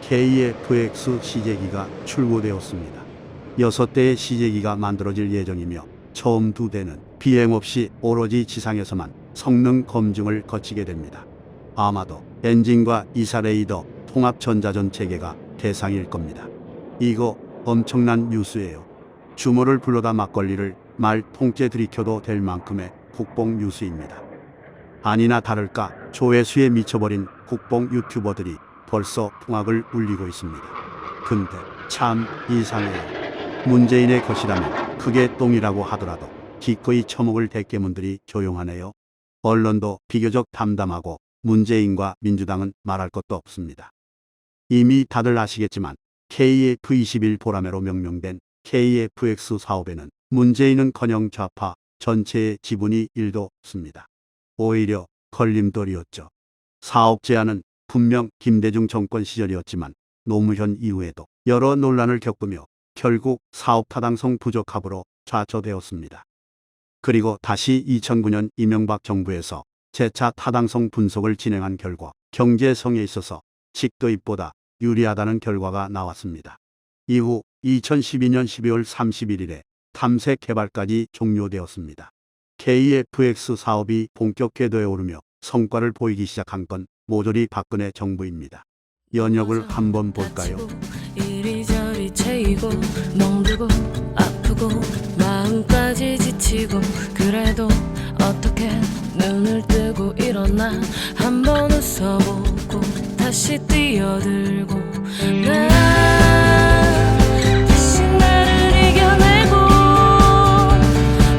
KF-X 시제기가 출고되었습니다. 6대의 시제기가 만들어질 예정이며 처음 2대는 비행 없이 오로지 지상에서만 성능 검증을 거치게 됩니다. 아마도 엔진과 이사 레이더 통합 전자전 체계가 대상일 겁니다. 이거 엄청난 뉴스예요. 주모를 불러다 막걸리를 말 통째 들이켜도 될 만큼의 국뽕 뉴스입니다. 아니나 다를까 조회수에 미쳐버린 국뽕 유튜버들이 벌써 풍악을 울리고 있습니다. 근데 참 이상해요. 문재인의 것이라면 그게 똥이라고 하더라도 기꺼이 처먹을 대깨문들이 조용하네요. 언론도 비교적 담담하고 문재인과 민주당은 말할 것도 없습니다. 이미 다들 아시겠지만 KF-21 보라매로 명명된 KF-X 사업에는 문재인은커녕 좌파 전체의 지분이 1도 없습니다. 오히려 걸림돌이었죠. 사업 제안은 분명 김대중 정권 시절이었지만 노무현 이후에도 여러 논란을 겪으며 결국 사업 타당성 부족 합으로 좌초되었습니다. 그리고 다시 2009년 이명박 정부에서 재차 타당성 분석을 진행한 결과 경제성에 있어서 직도입보다 유리하다는 결과가 나왔습니다. 이후 2012년 12월 31일에 탐색 개발까지 종료되었습니다. KF-X 사업이 본격 궤도에 오르며 성과를 보이기 시작한 건 모조리 박근혜 정부입니다. 연역을 한번 볼까요? 이리저리 채이고 멍들고 아프고 마음까지 지치고 그래도 어떻게 눈을 뜨고 일어나 한번 웃어보고 다시 뛰어들고 다시 나를 이겨내고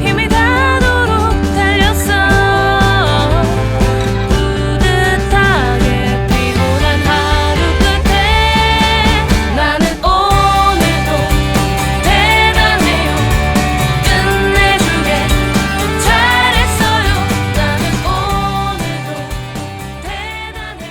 힘이 닿도록 달렸어. 뿌듯하게 피곤한 하루 끝에 나는 오늘도 대단해요. 끝내주게 잘했어요. 나는 오늘도 대단해요.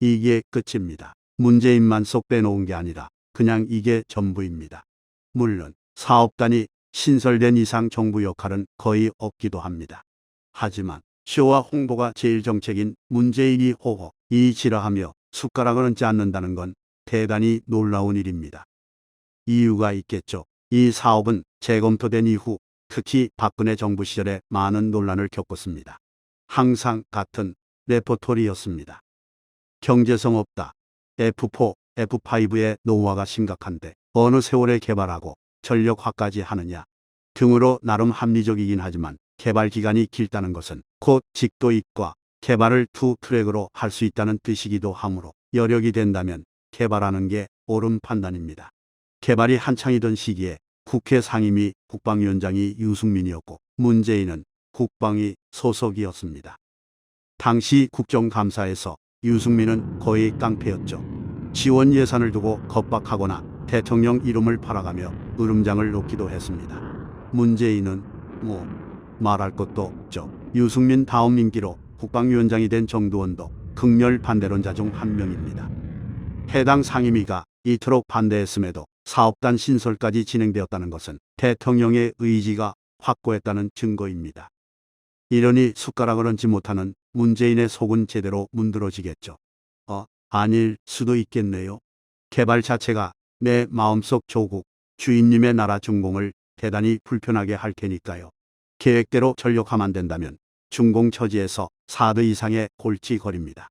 이게 끝입니다. 문재인만 쏙 빼놓은 게 아니라 그냥 이게 전부입니다. 물론 사업단이 신설된 이상 정부 역할은 거의 없기도 합니다. 하지만 쇼와 홍보가 제일 정책인 문재인이 호호 이지라하며 숟가락을 얹지 않는다는 건 대단히 놀라운 일입니다. 이유가 있겠죠. 이 사업은 재검토된 이후 특히 박근혜 정부 시절에 많은 논란을 겪었습니다. 항상 같은 레포토리였습니다. 경제성 없다. F4, F5의 노후화가 심각한데 어느 세월에 개발하고 전력화까지 하느냐 등으로 나름 합리적이긴 하지만 개발 기간이 길다는 것은 곧 직도입과 개발을 투 트랙으로 할 수 있다는 뜻이기도 하므로 여력이 된다면 개발하는 게 옳은 판단입니다. 개발이 한창이던 시기에 국회 상임위 국방위원장이 유승민이었고 문재인은 국방위 소속이었습니다. 당시 국정감사에서 유승민은 거의 깡패였죠. 지원 예산을 두고 겁박하거나 대통령 이름을 팔아가며 으름장을 놓기도 했습니다. 문재인은 말할 것도 없죠. 유승민 다음 임기로 국방위원장이 된 정두원도 극렬 반대론자 중 한 명입니다. 해당 상임위가 이토록 반대했음에도 사업단 신설까지 진행되었다는 것은 대통령의 의지가 확고했다는 증거입니다. 이러니 숟가락을 얹지 못하는 문재인의 속은 제대로 문드러지겠죠. 아닐 수도 있겠네요. 개발 자체가 내 마음속 조국, 주인님의 나라 중공을 대단히 불편하게 할 테니까요. 계획대로 전력화만 된다면 중공 처지에서 4대 이상의 골치거리입니다.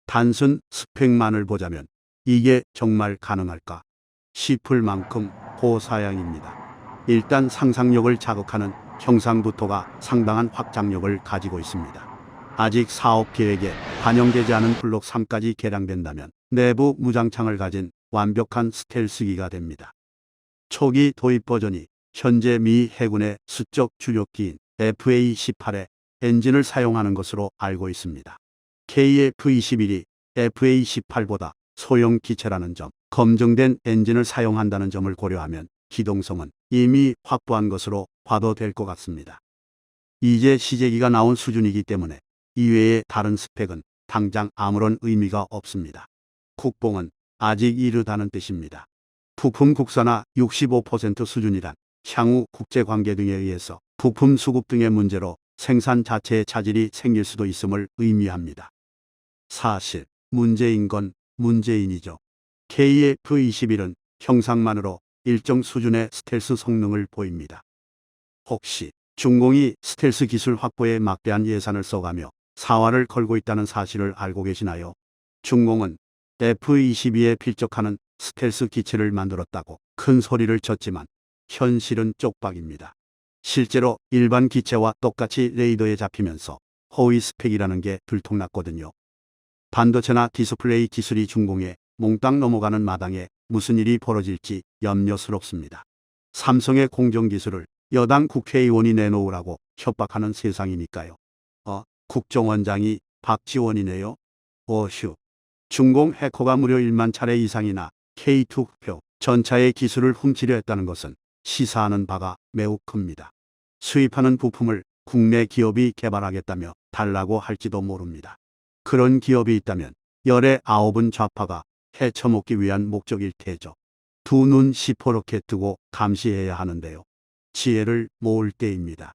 단순 스펙만을 보자면 이게 정말 가능할까 싶을 만큼 고사양입니다. 일단 상상력을 자극하는 형상부터가 상당한 확장력을 가지고 있습니다. 아직 사업 계획에 반영되지 않은 블록 3까지 개량된다면 내부 무장창을 가진 완벽한 스텔스기가 됩니다. 초기 도입 버전이 현재 미 해군의 수적 주력기인 FA-18의 엔진을 사용하는 것으로 알고 있습니다. KF-21이 FA-18보다 소형 기체라는 점, 검증된 엔진을 사용한다는 점을 고려하면 기동성은 이미 확보한 것으로 봐도 될 것 같습니다. 이제 시제기가 나온 수준이기 때문에 이외의 다른 스펙은 당장 아무런 의미가 없습니다. 국뽕은 아직 이르다는 뜻입니다. 부품 국산화 65% 수준이란 향후 국제관계 등에 의해서 부품 수급 등의 문제로 생산 자체의 차질이 생길 수도 있음을 의미합니다. 사실 문제인 건 문재인이죠. KF-21은 형상만으로 일정 수준의 스텔스 성능을 보입니다. 혹시 중공이 스텔스 기술 확보에 막대한 예산을 써가며 사활을 걸고 있다는 사실을 알고 계시나요? 중공은 F-22에 필적하는 스텔스 기체를 만들었다고 큰 소리를 쳤지만 현실은 쪽박입니다. 실제로 일반 기체와 똑같이 레이더에 잡히면서 허위 스펙이라는 게 들통났거든요. 반도체나 디스플레이 기술이 중공에 몽땅 넘어가는 마당에 무슨 일이 벌어질지 염려스럽습니다. 삼성의 공정기술을 여당 국회의원이 내놓으라고 협박하는 세상이니까요. 국정원장이 박지원이네요. 어휴. 중공 해커가 무려 1만 차례 이상이나 K2표 전차의 기술을 훔치려 했다는 것은 시사하는 바가 매우 큽니다. 수입하는 부품을 국내 기업이 개발하겠다며 달라고 할지도 모릅니다. 그런 기업이 있다면 열의 9은 좌파가 헤쳐먹기 위한 목적일 테죠. 두 눈 시퍼렇게 뜨고 감시해야 하는데요. 지혜를 모을 때입니다.